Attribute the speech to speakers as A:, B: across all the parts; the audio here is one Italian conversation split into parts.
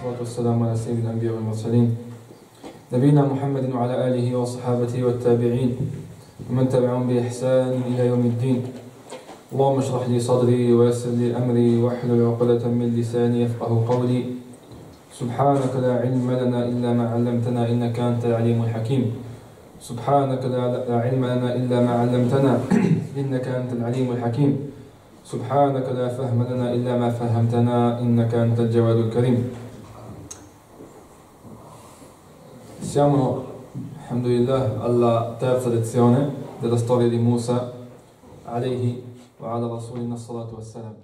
A: والصلاة والسلام على سيد الأنبياء والمرسلين نبينا محمد وعلى آله وصحابته والتابعين ومن تبعهم بإحسان إلى يوم الدين. اللهم اشرح لي صدري ويسر لي أمري واحلل عقدة من لساني يفقه قولي. سبحانك لا علم لنا إلا ما علمتنا إنك أنت العليم الحكيم. سبحانك لا علم لنا إلا ما علمتنا إنك أنت العليم الحكيم. سبحانك لا فهم لنا إلا ما فهمتنا إنك أنت الجواد الكريم. Siamo, alhamdulillah, alla terza lezione della storia di Musa alayhi wa ala rasulina salatu wassalam.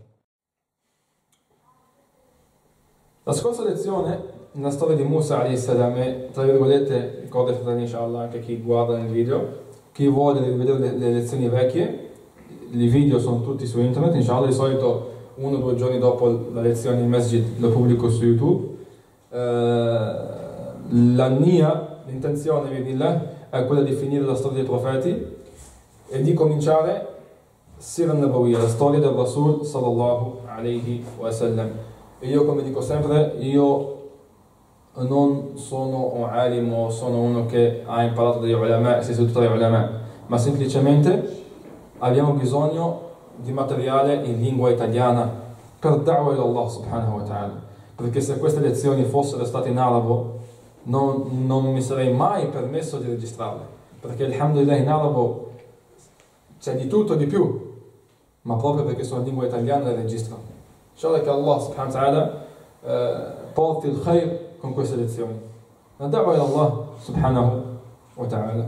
A: La scorsa lezione, nella storia di Musa alayhi salam, è, tra virgolette, ricorda fratelli inshallah anche chi guarda nel video, chi vuole rivedere le lezioni vecchie, i video sono tutti su internet, inshallah, di solito 1 o 2 giorni dopo la lezione in masjid lo pubblico su YouTube. L'intenzione è quella di finire la storia dei profeti e di cominciare Sira al-Nabawiyya, la storia del Rasul sallallahu alayhi wa sallam. E io, come dico sempre, io non sono un alim o sono uno che ha imparato dagli ulama e si è seduto dagli ulama, ma semplicemente abbiamo bisogno di materiale in lingua italiana per da'wa ila Allah subhanahu wa ta'ala, perché se queste lezioni fossero state in arabo non mi sarei mai permesso di registrarle, perché alhamdulillah in arabo c'è di tutto e di più, ma proprio perché sono in lingua italiana le registro. Inshallah che Allah subhanahu wa ta'ala porti il khair con queste lezioni. La da'wa ila Allah subhanahu wa ta'ala.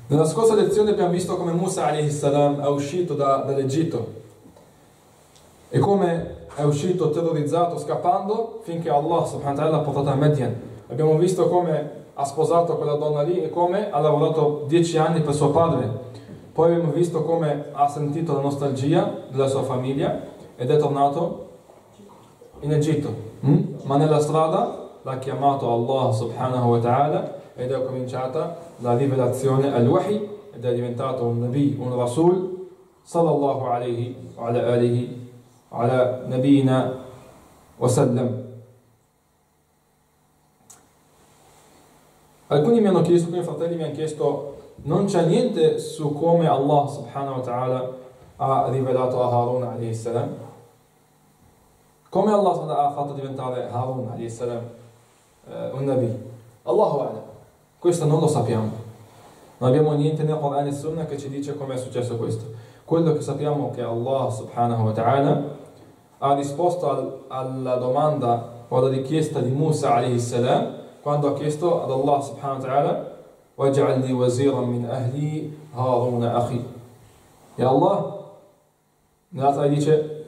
A: Nella scorsa lezione abbiamo visto come Musa alayhi salam è uscito dall'Egitto e come è uscito terrorizzato, scappando, finché Allah subhanahu wa ta'ala l'ha portato a Madian. Abbiamo visto come ha sposato quella donna lì e come ha lavorato 10 anni per suo padre. Poi abbiamo visto come ha sentito la nostalgia della sua famiglia ed è tornato in Egitto. Ma nella strada l'ha chiamato Allah subhanahu wa ta'ala ed è cominciata la rivelazione al-Wahi ed è diventato un Nabi, un Rasul sallallahu alayhi wa ala alihi wa ala nabina wa sallam. Alcuni alcuni fratelli mi hanno chiesto, non c'è niente su come Allah subhanahu wa ta'ala ha rivelato a Harun alayhi salam? Come Allah ha fatto diventare Harun alayhi salam un Nabi? Allahu a'lam. Questo non lo sappiamo. Non abbiamo niente nel Quran e Sunnah che ci dice come è successo questo. Quello che sappiamo è che Allah subhanahu wa ta'ala ha risposto alla domanda o alla richiesta di Musa alayhi salam quando ha chiesto ad Allah subhanahu wa ta'ala waj'al li waziran min ahli Harun akhi. E Allah nell'altra dice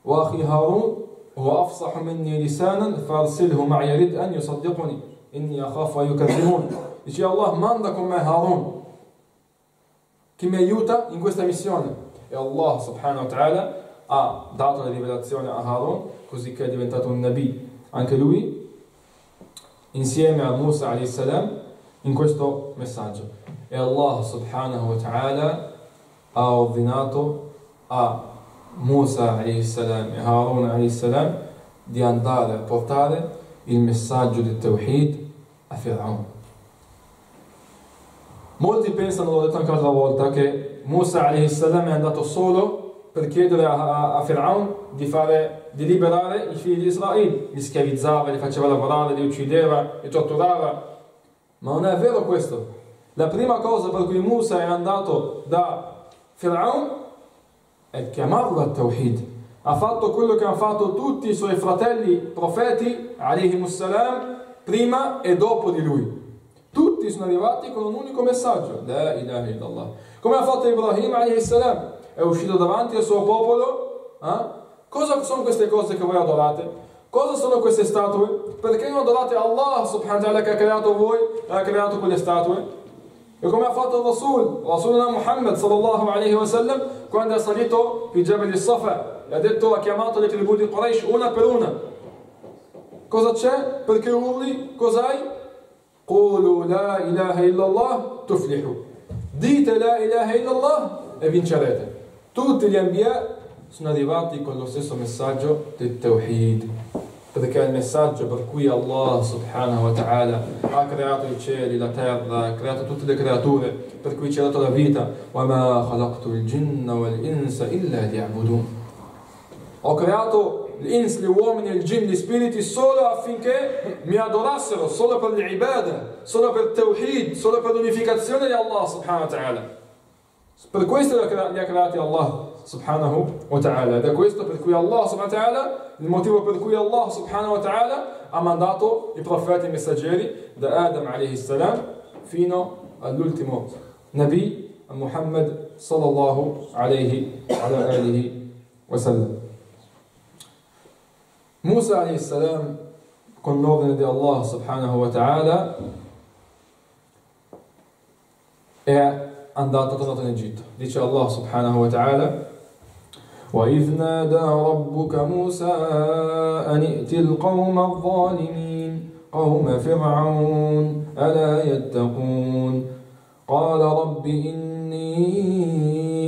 A: wa akhi Harun huwa afsahu minni lisanan farsilhu ma'i rid an yusaddiquni inni akhafu an yukadhibun. Dice Allah, manda con me Harun che mi aiuta in questa missione. E Allah subhanahu wa ta'ala ha dato la rivelazione a Harun, così che è diventato un Nabi anche lui, insieme a Musa alayhi salam, in questo messaggio. E Allah subhanahu wa ta'ala ha ordinato a Musa alayhi salam e Harun alayhi salam di andare a portare il messaggio del Tawhid a Fir'aun. Molti pensano, l'ho detto anche l'altra volta, che Musa alayhi salam è andato solo per chiedere a Fir'aun di liberare i figli di Israele. Li schiavizzava, li faceva lavorare, li uccideva, li torturava. Ma non è vero questo. La prima cosa per cui Musa è andato da Fir'aun è chiamarlo al Tawhid. Ha fatto quello che hanno fatto tutti i suoi fratelli profeti alayhimus salam prima e dopo di lui. Tutti sono arrivati con un unico messaggio, la ilaha illallah. Come ha fatto Ibrahim alayhi salam, è uscito davanti al suo popolo. Cosa sono queste cose che voi adorate? Cosa sono queste statue? Perché non adorate Allah subhanahu wa ta'ala che ha creato voi, ha creato quelle statue? E come ha fatto il Rasulullah Muhammad sallallahu alayhi wa sallam, quando è salito sul Jabal al-Safa, ha chiamato le tribù di Quraysh una per una. Cosa c'è? Perché urli? Cos'hai? Qulu la ilaha illallah tuflihu. Dite la ilaha illallah e vincerete. Tutti gli anbiya sono arrivati con lo stesso messaggio del Tawhid, perché è il messaggio per cui Allah subhanahu wa ta'ala ha creato i cieli, la terra, ha creato tutte le creature, per cui ci ha dato la vita. وَمَا خَلَقْتُ الْجِنَّ وَالْإِنسَ إِلَّا لِيَعْبُدُونَ. Ho creato gli ins, gli uomini, il jinn, gli spiriti solo affinché mi adorassero, solo per l'ibadah, solo per il tawhid, solo per l'unificazione di Allah subhanahu wa ta'ala. Per questo li ha creati Allah subhanahu wa ta'ala. Ed è questo per cui Allah subhanahu wa ta'ala, il motivo per cui Allah subhanahu wa ta'ala ha mandato i profeti e i messaggeri da Adam alayhi salam fino all'ultimo Nabi Muhammad sallallahu alayhi wa sallam. Musa alayhi salam, con l'ordine di Allah subhanahu wa ta'ala, è tornato in Egitto. Dice Allah subhanahu wa ta'ala: وَإِذْ نَادَى رَبُّكَ مُوسَىٰ أَنِ ائْتِ الْقَوْمَ الظَّالِمِينَ قَوْمَ فِرْعَوْنَ أَلَا يَتَّقُونَ قَالَ رَبِّ إِنِّي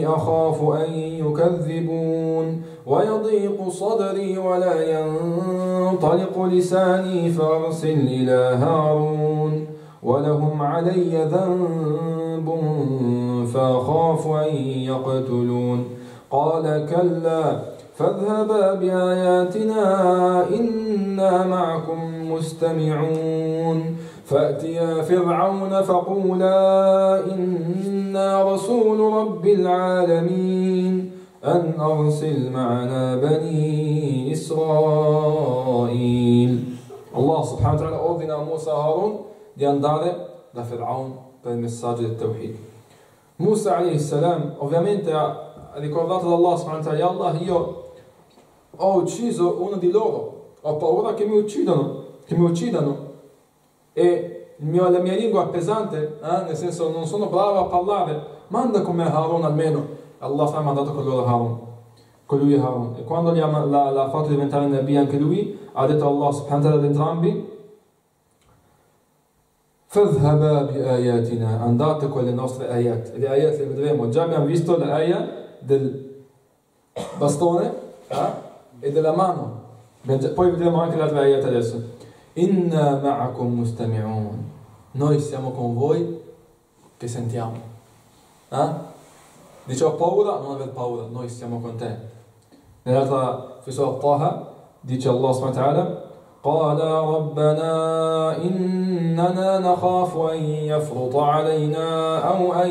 A: أَخَافُ أَن يُكَذِّبُونَ وَيَضِيقُ صَدْرِي وَلَا يَنطَلِقُ لِسَانِي فَأَرْسِلْ إِلَىٰ هَارُونَ وَلَهُمْ عَلَيَّ ذَنبٌ فَأَخَافُ أَن يَقْتُلُونِ قال كلا فاذهبا بآياتنا إنا معكم مستمعون فأتيا فرعون فقولا إنا رسول رب العالمين أن أرسل معنا بني إسرائيل. Allah subhanahu wa ta'ala ordina a Musa e Harun di andare da Fir'aun per il messaggio del Tawhid. Musa alayhi salam ovviamente ha ricordato da Allah subhanahu wa ta'ala: Allah, io ho ucciso uno di loro, ho paura che mi uccidano e la mia lingua è pesante, nel senso non sono bravo a parlare, manda come Harun almeno. Allah ha mandato con lui Harun, e quando l'ha fatto diventare Nabi anche lui, ha detto Allah subhanahu wa ta'ala ad entrambi: فَاذْهَبَا بِآيَاتِنَا, andate con le nostre ayat. Le ayat le vedremo, già abbiamo visto l'ayat del bastone e della mano, poi vedremo anche l'altra ayat adesso. Inna ma'akum mustami'un, noi siamo con voi che sentiamo. Dice: ho paura, non aver paura, noi siamo con te. Nell'altra Surah Taha dice Allah subhanahu wa ta'ala: قال ربنا إننا نخاف أن يفرط علينا أو أن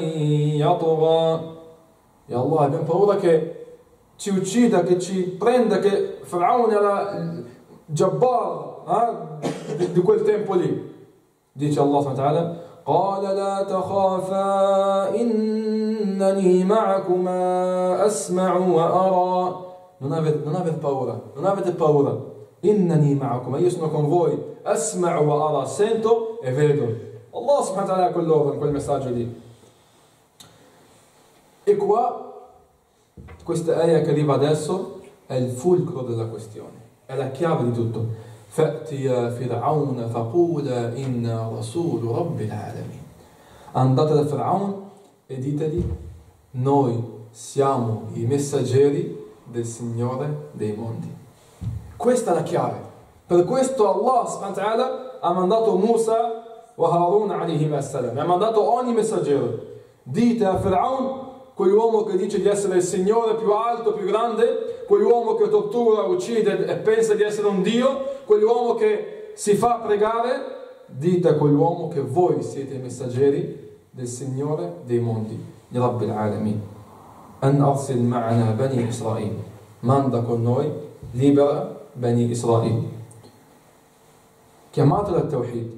A: يطغى. E Allah, abbiamo paura che ci uccida, che ci prenda, che Fir'aun era il Jabbar di quel tempo lì. Dice Allah subhanahu wa ta'ala: قال لا تخافا إنني معكما أسمع وأرى. Non avete paura. Innani ma'akum, io sono con voi. Asma'u wa ara, sento e vedo. Allah subhanahu wa ta'ala ha quell'ordine, quel messaggio lì. E qua, questa ayah che arriva adesso è il fulcro della questione, è la chiave di tutto. Fa'tiya fir'auna faqula inna rasulu rabbil alamin. Andate da Fir'aun e ditegli: noi siamo i messaggeri del Signore dei mondi. Questa è la chiave. Per questo Allah subhanahu wa ta'ala ha mandato Musa wa Harun alayhi salam, ha mandato ogni messaggero: dite a Fir'aun, quell'uomo che dice di essere il Signore più alto, più grande, quell'uomo che tortura, uccide e pensa di essere un Dio, quell'uomo che si fa pregare, dite a quell'uomo che voi siete i messaggeri del Signore dei mondi, di Rabbil Alamin. An arsil ma'ana bani Israil, manda con noi, libera Bani Israil. Chiamatelo al Tawhid.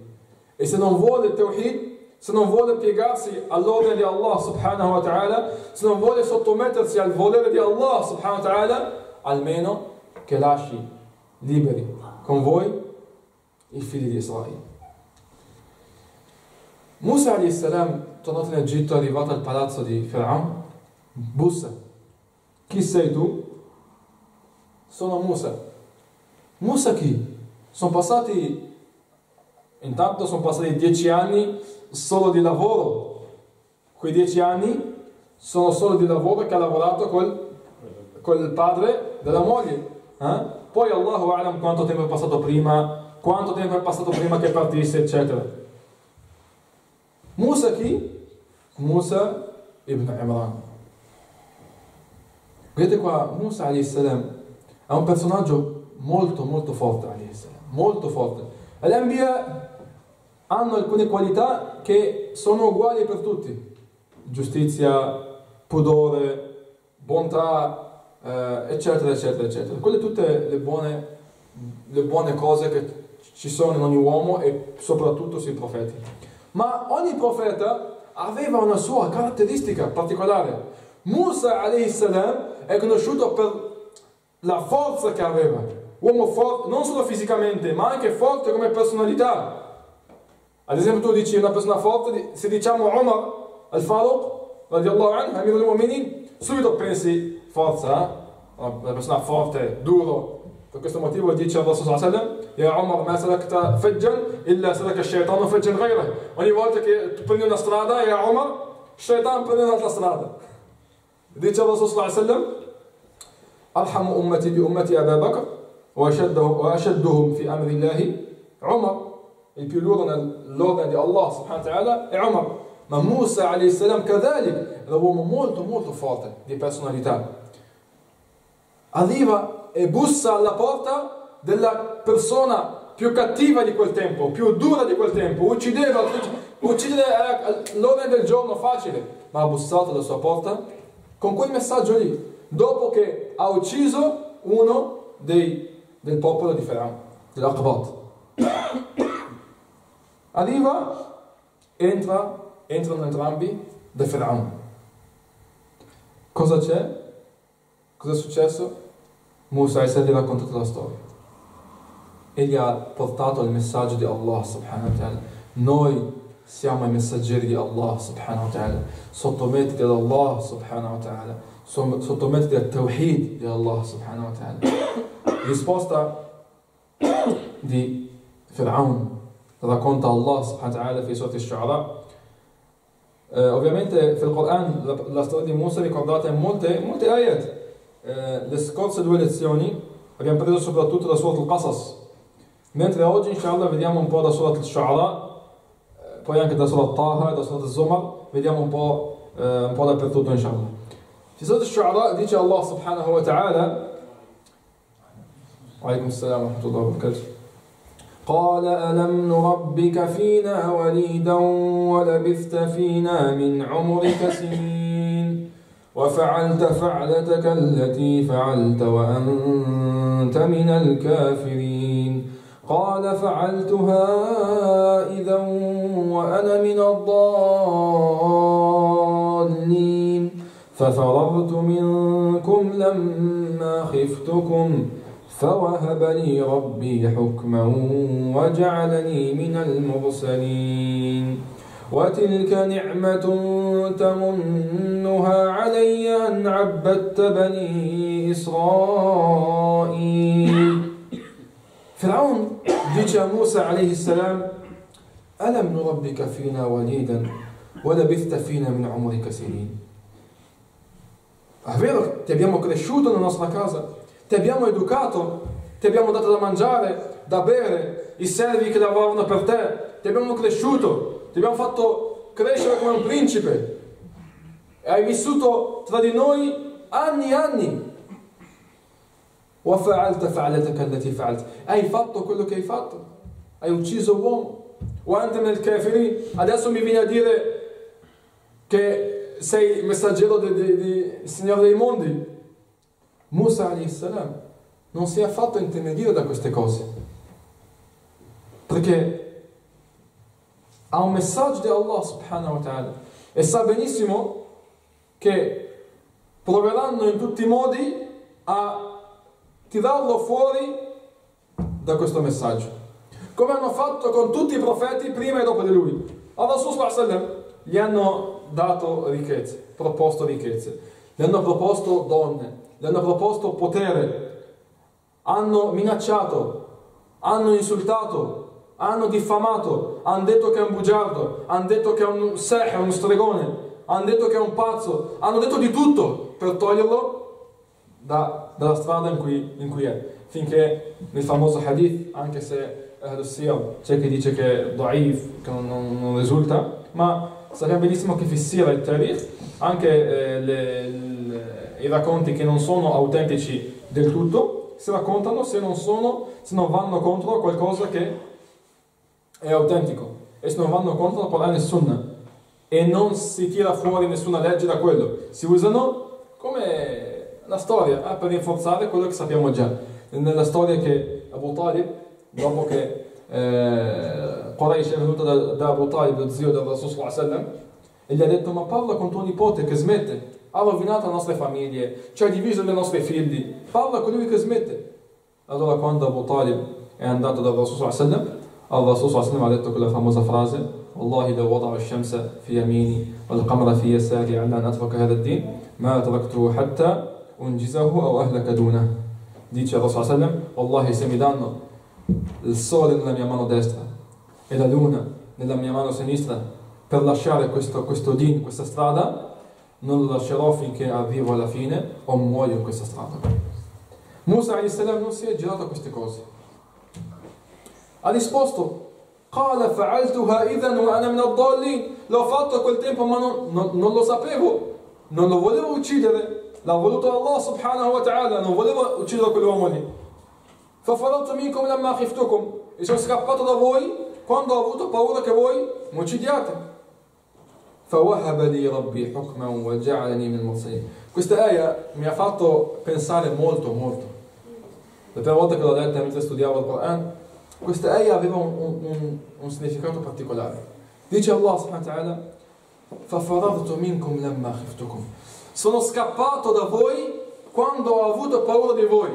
A: E se non vuole il Tawhid, se non vuole piegarsi all'ordine di Allah subhanahu wa ta'ala, se non vuole sottomettersi al volere di Allah subhanahu wa ta'ala, almeno che lasci liberi con voi i figli di Israele. Musa alayhi salam, tornato in Egitto, è arrivato al palazzo di Fir'aun, bussa: chi sei tu? Sono Musa. Musa chi? Sono passati 10 anni solo di lavoro. Quei 10 anni sono solo di lavoro che ha lavorato col col padre della moglie. Poi Allahu A'lam quanto tempo è passato prima che partisse, eccetera. Musa chi? Musa ibn Imran. Vedete qua, Musa alayhi salam è un personaggio molto molto forte, alayhi salam, molto forte. E gli Anbiya hanno alcune qualità che sono uguali per tutti: giustizia, pudore, bontà, eccetera, eccetera, eccetera. Quelle tutte le buone cose che ci sono in ogni uomo e soprattutto sui profeti. Ma ogni profeta aveva una sua caratteristica particolare. Musa alayhi salam è conosciuto per la forza che aveva, uomo forte non solo fisicamente ma anche forte come personalità. Ad esempio tu dici una persona forte, se diciamo Umar al-Faruq radiallahu anhu, Amir al-Mu'minin, subito pensi forza, una persona forte, duro. Per questo motivo dice il Rasul sallallahu alaihi wasallam: Ya Umar, ma salakta fajjan illa salaka ash-shaytanu fajjan ghayra. Ogni volta che tu prendi una strada, ya Umar, shaytan prende un'altra strada. Dice il Rasul sallallahu alaihi wasallam: Arhamu ummati bi ummati Abu Bakr wa ashadduhum fi amri Allahi Umar. Il più duro nell'ordine di Allah subhanahu wa ta'ala è Umar. Ma Musa alayhi salam kadhalik era un uomo molto molto forte di personalità. Arriva e bussa alla porta della persona più cattiva di quel tempo, più dura di quel tempo, uccidere era l'ordine del giorno facile, ma ha bussato alla sua porta con quel messaggio lì, dopo che ha ucciso uno del popolo di Fir'aun, dell'Aqbat. Arriva, entrano entrambi da Fir'aun. Cosa c'è? Cosa è successo? Musa gli ha raccontato la storia e gli ha portato il messaggio di Allah subhanahu wa ta'ala. Noi siamo i messaggeri di Allah subhanahu wa ta'ala, sottomettiti ad Allah subhanahu wa ta'ala, sottomettiti al tawhid di Allah subhanahu wa ta'ala. Risposta di Fir'aun racconta Allah subhanahu wa ta'ala fi Surat al-Shu'ara. Ovviamente nel Coran la storia di Musa è ricordata in molte ayat. Le scorse due lezioni abbiamo preso soprattutto da Surat al-Qasas, mentre oggi inshallah vediamo un po' da Surat al-Shu'ara, poi anche da Surat Taha, da Surat al-Zumar, vediamo un po' dappertutto inshallah. Fi Surat al-Shu'ara dice Allah subhanahu wa ta'ala: Alaikum assalam wa rahmatullahi wa barakatuh. قال ألم نربك فينا وليدا ولبثت فينا من عمرك سنين وفعلت فعلتك التي فعلت وأنت من الكافرين قال فعلتها إذا وأنا من الضالين ففررت منكم لما خفتكم فوهب لي ربي حكما وجعلني من المرسلين وتلك نعمة تمنها علي أن عبدت بني إسرائيل. فرعون dice a Musa عليه السلام: ألم نربك فينا وليدا ولبثت فينا من عمرك سنين. È vero, ti abbiamo cresciuto nella nostra casa, ti abbiamo educato, ti abbiamo dato da mangiare, da bere, i servi che lavoravano per te, ti abbiamo cresciuto, ti abbiamo fatto crescere come un principe e hai vissuto tra di noi anni e anni. وَفَعَلْتَ فَعْلَتَكَ الَّتِي فَعَلْتَ. Hai fatto quello che hai fatto, hai ucciso l'uomo. وَأَنْتَ مِنَ الْكَافِرِينَ. Adesso mi vieni a dire che sei messaggero del Signore dei mondi. Musa alayhi salam non si è affatto intimidire da queste cose, perché ha un messaggio di Allah subhanahu wa ta'ala e sa benissimo che proveranno in tutti i modi a tirarlo fuori da questo messaggio, come hanno fatto con tutti i profeti prima e dopo di lui. Al Rasul sallallahu alaihi wasallam gli hanno dato ricchezze, proposto ricchezze, gli hanno proposto donne, gli hanno proposto potere, hanno minacciato, hanno insultato, hanno diffamato, hanno detto che è un bugiardo, hanno detto che è un seher, uno stregone, hanno detto che è un pazzo, hanno detto di tutto per toglierlo dalla strada in cui è, finché nel famoso hadith, anche se c'è chi dice che è da'if, che non risulta, ma sappiamo benissimo che fissira il tarikh, anche i racconti che non sono autentici del tutto si raccontano se non vanno contro qualcosa che è autentico, e se non vanno contro il Corano e Sunnah, e non si tira fuori nessuna legge da quello, si usano come una storia per rinforzare quello che sappiamo già. Nella storia che Abu Talib, dopo che Quraysh è venuto da Abu Talib, lo zio del Rasul sallallahu alaihi wasallam, e gli ha detto: ma parla con tuo nipote che smette, ha rovinato le nostre famiglie, ci ha diviso le nostre figli, parla con lui che smette. Allora quando Abu Talib è andato dal Rasul sallallahu alaihi wasallam, il Rasul sallallahu alaihi wasallam ha detto quella famosa frase: Wallahi la wada'a ash-shamsa fi yamini wal qamara fi yasari ala an atruka hadha ad-din ma taraktuhu hatta unjizahu aw ahlaka dunah. Dice il Rasul sallallahu alaihi wasallam: Wallahi, se mi danno il sole nella mia mano destra e la luna nella mia mano sinistra per lasciare questo din, questa strada, non lo lascerò finché arrivo alla fine o muoio in questa strada. Musa alayhi salam non si è girato a queste cose, ha risposto: قال فعلتها إذا وأنا من الضالين. L'ho fatto a quel tempo, ma non lo sapevo, non lo volevo uccidere, l'ha voluto Allah subhanahu wa ta'ala, non volevo uccidere quell'uomo lì. ففررت منكم لما خفتكم, e sono scappato da voi quando ho avuto paura che voi mi uccidiate. فوهب لي ربي حكما وجعلني من المرسلين. Questa ayah mi ha fatto pensare molto. La prima volta che l'ho letta mentre studiavo il Corano, questa ayah aveva un significato particolare. Dice Allah subhanahu wa ta'ala: ففررت منكم لما خفتكم. Sono scappato da voi quando ho avuto paura di voi.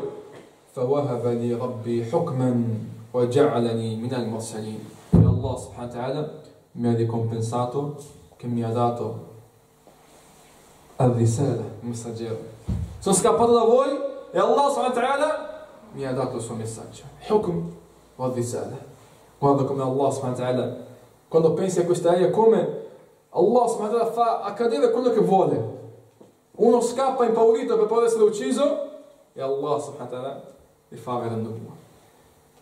A: فوهب لي ربي حكما وجعلني من المرسلين. E Allah subhanahu wa ta'ala mi ha ricompensato, che mi ha dato al-risala, il messaggero. Sono scappato da voi e Allah subhanahu wa ta'ala mi ha dato il suo messaggio. Hukm wa al-risala. Guarda come Allah subhanahu wa ta'ala, quando pensi a questa ayah, come Allah subhanahu wa ta'ala fa accadere quello che vuole. Uno scappa impaurito per poter essere ucciso e Allah subhanahu wa ta'ala li fa avere nulla.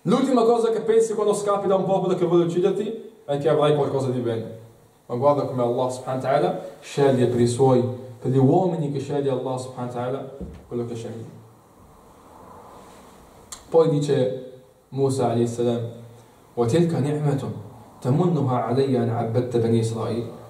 A: L'ultima cosa che pensi quando scappi da un popolo che vuole ucciderti è che avrai qualcosa di bene. Ma guarda come Allah subhanahu wa ta'ala sceglie per gli uomini che sceglie Allah subhanahu wa ta'ala quello che sceglie. Poi dice Musa alayhi salam: وَتِلْكَ نِعْمَةٌ تَمُنُّهَا عَلَيَّ أَنْ عَبَّدْتَ بَنِي إِسْرَائِيلَ.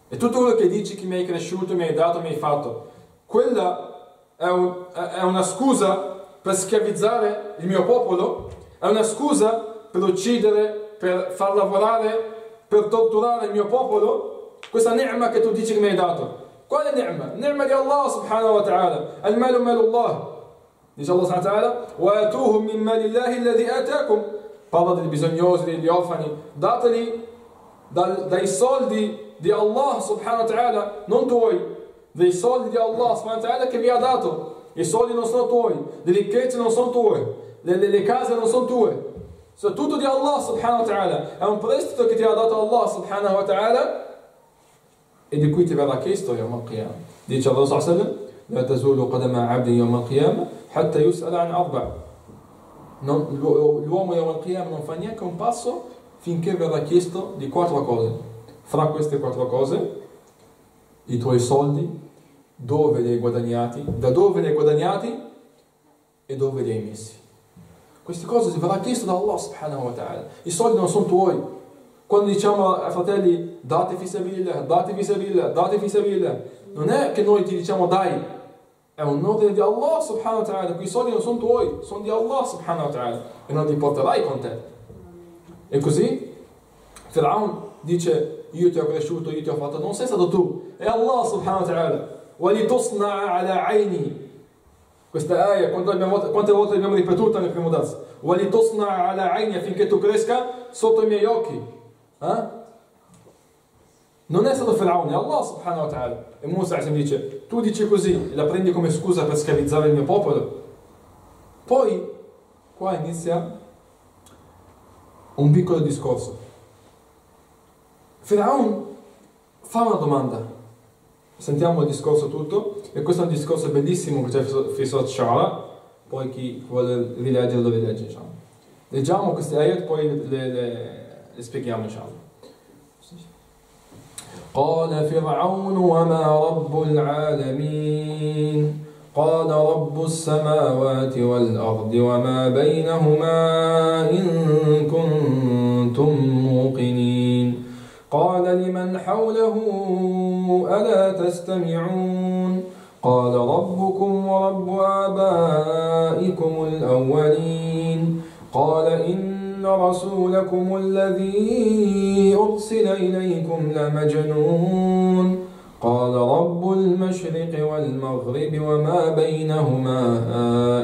A: E tutto quello che dici, che mi hai cresciuto, mi hai dato, mi hai fatto, quella è una scusa per schiavizzare il mio popolo? È una scusa per uccidere, per far lavorare, per torturare il mio popolo? Questa ni'ma che tu dici che mi hai dato, quale ni'ma? Ni'ma di Allah subhanahu wa ta'ala. Al-malu malullah. Dice Allah subhanahu wa ta'ala: وَأَتُوهُمْ مِنْ مَالِ اللَّهِ الَّذِي آتَاكُمْ. Parla dei bisognosi, degli orfani, dateli dai soldi di Allah subhanahu wa ta'ala, non tuoi, dei soldi di Allah subhanahu wa ta'ala che vi ha dato. I soldi non sono tuoi, le ricchezze non sono tue, le case non sono tue, sono tutto di Allah subhanahu wa ta'ala. È un prestito che ti ha dato Allah subhanahu wa ta'ala e di cui ti verrà chiesto yawm al-qiyamah. Dice Allah sallallahu alaihi wasallam: لا تزول قدم عبد يوم القيامة حتى يسأل عن أربع. L'uomo yawm al-qiyamah non fa neanche un passo finché verrà chiesto di 4 cose. Fra queste 4 cose, i tuoi soldi, dove li hai guadagnati, da dove li hai guadagnati e dove li hai messi. Queste cose ti verrà chiesto da Allah subhanahu wa ta'ala. I soldi non sono tuoi. Quando diciamo ai fratelli: date fi sabilillah, date fi sabilillah, date fi sabilillah, non è che noi ti diciamo dai, è un ordine di Allah subhanahu wa ta'ala. Quei soldi non sono tuoi, sono di Allah subhanahu wa ta'ala e non li porterai con te. E così Fir'aun dice: io ti ho cresciuto, io ti ho fatto, non sei stato tu, è Allah subhanahu wa ta'ala. وَلِتُصْنَعَ عَلَى عَيْنِي. Questa ayah quante volte l'abbiamo ripetuta nel primo dars? وَلِتُصْنَعَ عَلَى عَيْنِي, affinché tu cresca sotto i miei occhi. Non è stato Fir'aun, è Allah subhanahu wa ta'ala. E Musa dice: tu dici così e la prendi come scusa per schiavizzare il mio popolo? Poi qua inizia un piccolo discorso. Fir'aun fa una domanda: Sentiamo il discorso tutto, e questo è un discorso bellissimo che c'è fi Surat Shu'ara, poi chi vuole rileggerlo rilegge, diciamo. Leggiamo queste ayat, poi le spieghiamo, diciamo. قال فرعون وما رب العالمين قال رب السماوات والأرض وما بينهما إن كنتم موقنين قال لمن حوله ألا تستمعون قال ربكم ورب آبائكم الأولين قال إن رسولكم الذي أرسل إليكم لمجنون قال رب المشرق والمغرب وما بينهما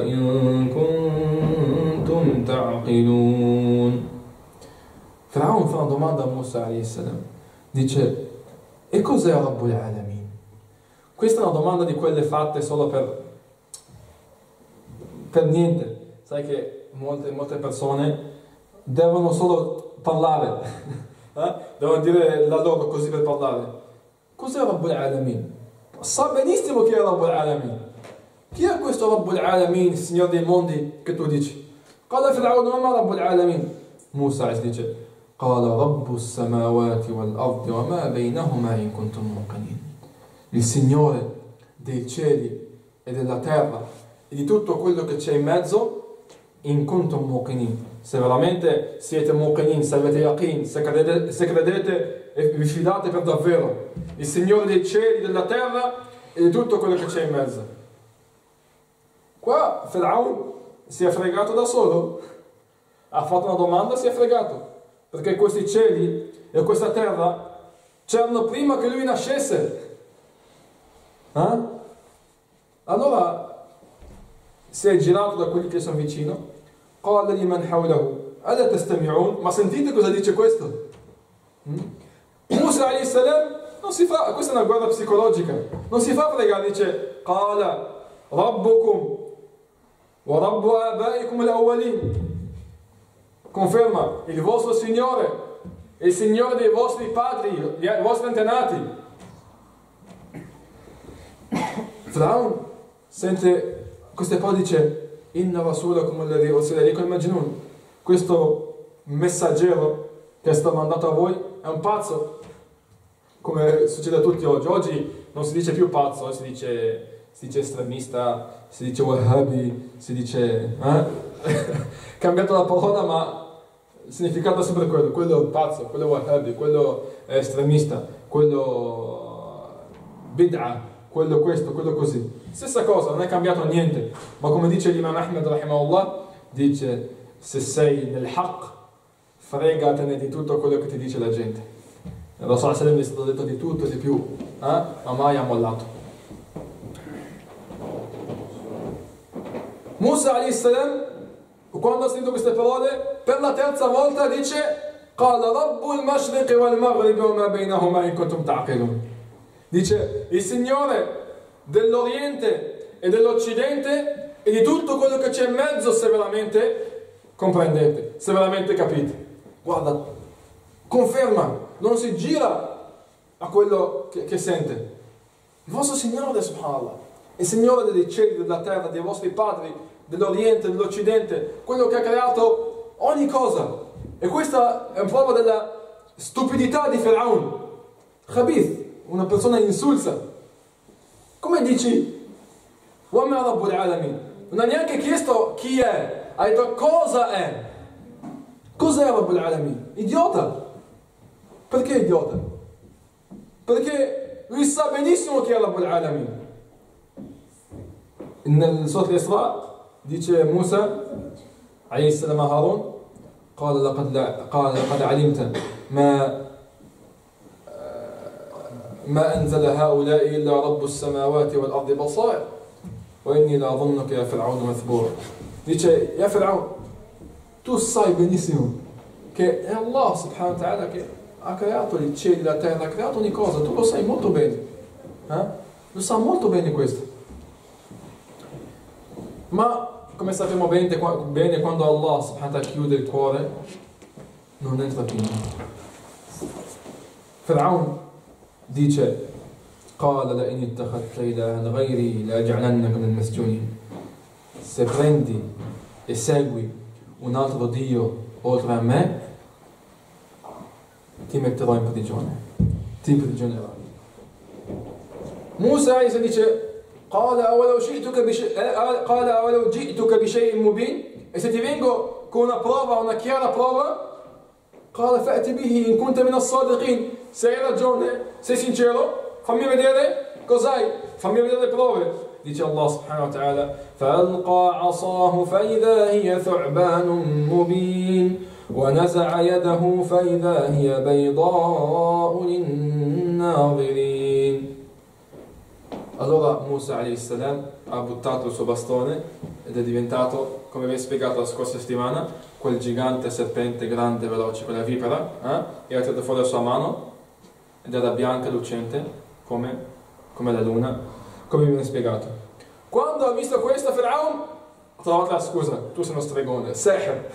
A: إن كنتم تعقلون. Faraon fa una domanda a Musa a.s. Dice: e cos'è Rabbul Alamin? Questa è una domanda di quelle fatte solo per niente. Sai che molte persone devono solo parlare, devono dire la loro così per parlare. Cos'è Rabbul Alamin? Sa benissimo chi è Rabbul Alamin. Chi è questo Rabbul Alamin, il Signore dei mondi, che tu dici? Qala Fir'aun wa ma Rabbul Alamin? Musa dice: قال رب السماوات والأرض وما بينهما إن كنتم موقنين. Il Signore dei cieli e della terra e di tutto quello che c'è in mezzo, in kuntum muqinin. Se veramente siete muqinin, se avete yaqin, se credete e vi fidate per davvero, il Signore dei cieli, della terra e di tutto quello che c'è in mezzo. Qua Fir'aun si è fregato da solo, ha fatto una domanda, si è fregato. Perché questi cieli e questa terra c'erano prima che lui nascesse. Allora si è girato da quelli che sono vicino. قال لمن حوله ألا تستمعون. Ma sentite cosa dice questo? Musa a.s. non si fa, questa è una guerra psicologica, non si fa fregare, dice قال ربكم ورب آبائكم الأولين. Conferma il vostro Signore e il Signore dei vostri padri, i vostri antenati. Faraon sente queste parole, dice: Inna rasulakum alladhi ursila ilaykum majnun. Questo messaggero che è stato mandato a voi è un pazzo, come succede a tutti oggi. Oggi non si dice più pazzo, si dice estremista, si dice wahhabi, si dice cambiato la parola, ma il significato è sempre quello è un pazzo, quello è wahhabi, quello è estremista, quello bid'a, quello questo, quello così. Stessa cosa, non è cambiato niente, ma come dice l'Imam Ahmed rahimahullah, dice: se sei nel haqq, fregatene di tutto quello che ti dice la gente. Il Rasul sallallahu alaihi wasallam è stato detto di tutto e di più, ma mai ha mollato. Musa alayhi salam, quando ha sentito queste parole, per la terza volta dice: قال رب المشرق والمغرب وما بينهما إن كنتم تعقلون. Dice: il Signore dell'Oriente e dell'Occidente e di tutto quello che c'è in mezzo, se veramente comprendete, se veramente capite. Guarda, conferma, non si gira a quello che sente. Il vostro Signore, subhanallah, il Signore dei cieli, della terra, dei vostri padri, dell'Oriente, dell'Occidente, quello che ha creato ogni cosa. E questa è una prova della stupidità di Fir'aun, Khabith, una persona insulsa. Come dici Wama Rabbul Alamin? Non ha neanche chiesto chi è, ha detto cosa è. Cos'è Rabbul Alamin? Idiota. Perché idiota? Perché lui sa benissimo chi è Rabbul Alamin. Nel Surat al-Isra dice Musa alayhi salam a Harun: قال لقد علمت ما أنزل هؤلاء إلا رب السماوات والأرض بصائر وإني لأظنك يا فرعون مثبورا. Dice: ya Fir'aun, tu sai benissimo che è Allah subhanahu wa ta'ala che ha creato il cielo e la terra, ha creato ogni cosa, tu lo sai molto bene, lo sa molto bene questo. Ma come sappiamo bene, quando Allah subhanahu wa ta'ala chiude il cuore non entra più. Fir'aun dice: قال لئن اتخذت إلها غيري لأجعلنك من المسجونين. Se prendi e segui un altro Dio oltre a me, ti metterò in prigione, ti imprigionerò. Musa dice قال أولو جئتك بشيء مبين, e se ti vengo con una prova, una chiara prova, قال فأتي به إن كنت من الصادقين, se hai ragione, sei sincero, fammi vedere cos'hai, fammi vedere le prove. Dice Allah subhanahu wa ta'ala فألقى عصاه فإذا هي ثعبان مبين ونزع يده فإذا هي بيضاء للناظرين. Allora Musa alayhi salam ha buttato il suo bastone ed è diventato, come vi ho spiegato la scorsa settimana, quel gigante serpente grande e veloce, quella vipera, e ha tirato fuori la sua mano ed era bianca e lucente come la luna, come vi ho spiegato. Quando ha visto questo, Firaun ha trovato la scusa: tu sei uno stregone, seher.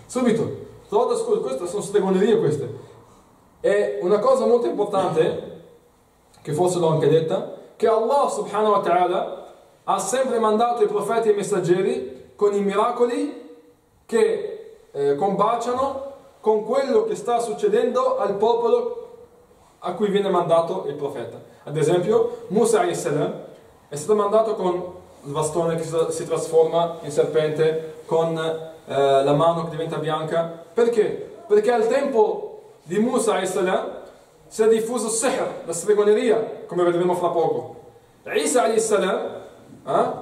A: Subito, ha trovato la scusa: queste sono stregonerie queste. E una cosa molto importante, che forse l'ho anche detta, che Allah subhanahu wa ta'ala ha sempre mandato i profeti e i messaggeri con i miracoli che combaciano con quello che sta succedendo al popolo a cui viene mandato il profeta. Ad esempio, Musa alayhi salam è stato mandato con il bastone che si trasforma in serpente, con la mano che diventa bianca. Perché? Perché al tempo di Musa alayhi salam si è diffuso il sihr, la stregoneria, come vedremo fra poco. Isa alayhi salam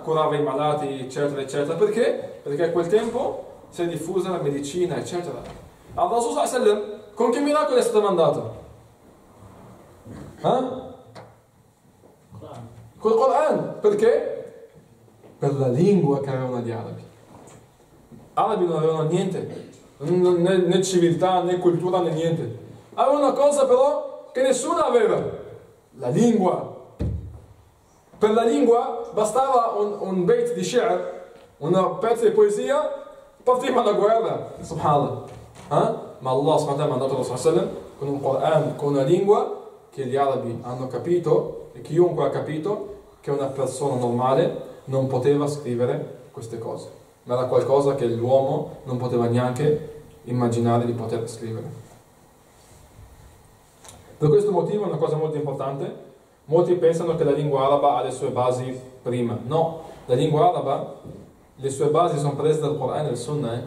A: curava i malati, eccetera, eccetera. Perché? Perché a quel tempo si è diffusa la medicina, eccetera. Al Rasul sallallahu alaihi wasallam, con che miracolo è stato mandato? Col Quran. Perché? Per la lingua che avevano gli arabi. Arabi non avevano niente, né civiltà, né cultura, né niente. Avevano una cosa però che nessuno aveva: la lingua. Per la lingua bastava un bait di shi'r, un pezzo di poesia, partiva la guerra, subhanallah. Ma Allah subhanahu wa ta'ala ha mandato il Rasul con un Quran, con una lingua che gli arabi hanno capito, e chiunque ha capito che una persona normale non poteva scrivere queste cose, ma era qualcosa che l'uomo non poteva neanche immaginare di poter scrivere. Per questo motivo, una cosa molto importante: molti pensano che la lingua araba ha le sue basi prima. No, la lingua araba, le sue basi sono prese dal Quran e dal Sunnah.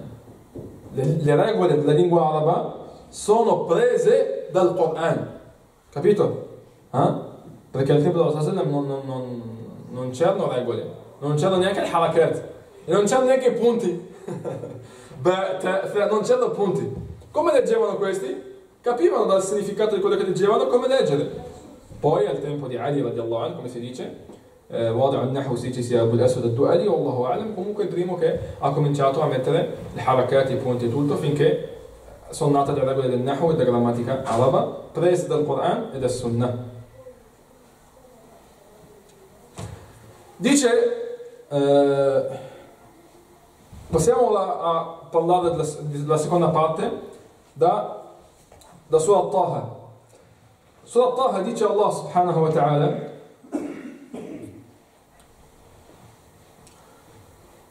A: Le regole della lingua araba sono prese dal Quran. Capito? Perché al tempo dello Sallallahu non c'erano regole, non c'erano neanche il harakat, e non c'erano neanche i punti. Non c'erano punti. Come leggevano questi? Capivano dal significato di quello che leggevano come leggere. Poi al tempo di Ali radiallahu anhu, come si dice, comunque il primo che ha cominciato a mettere il harakat, i punti e tutto, finché sono nate le regole del Nahu e della grammatica araba, prese dal Quran e dal Sunnah. Dice, passiamo a parlare della seconda parte, da Surah Taha. Surah Taha dice Allah subhanahu wa ta'ala: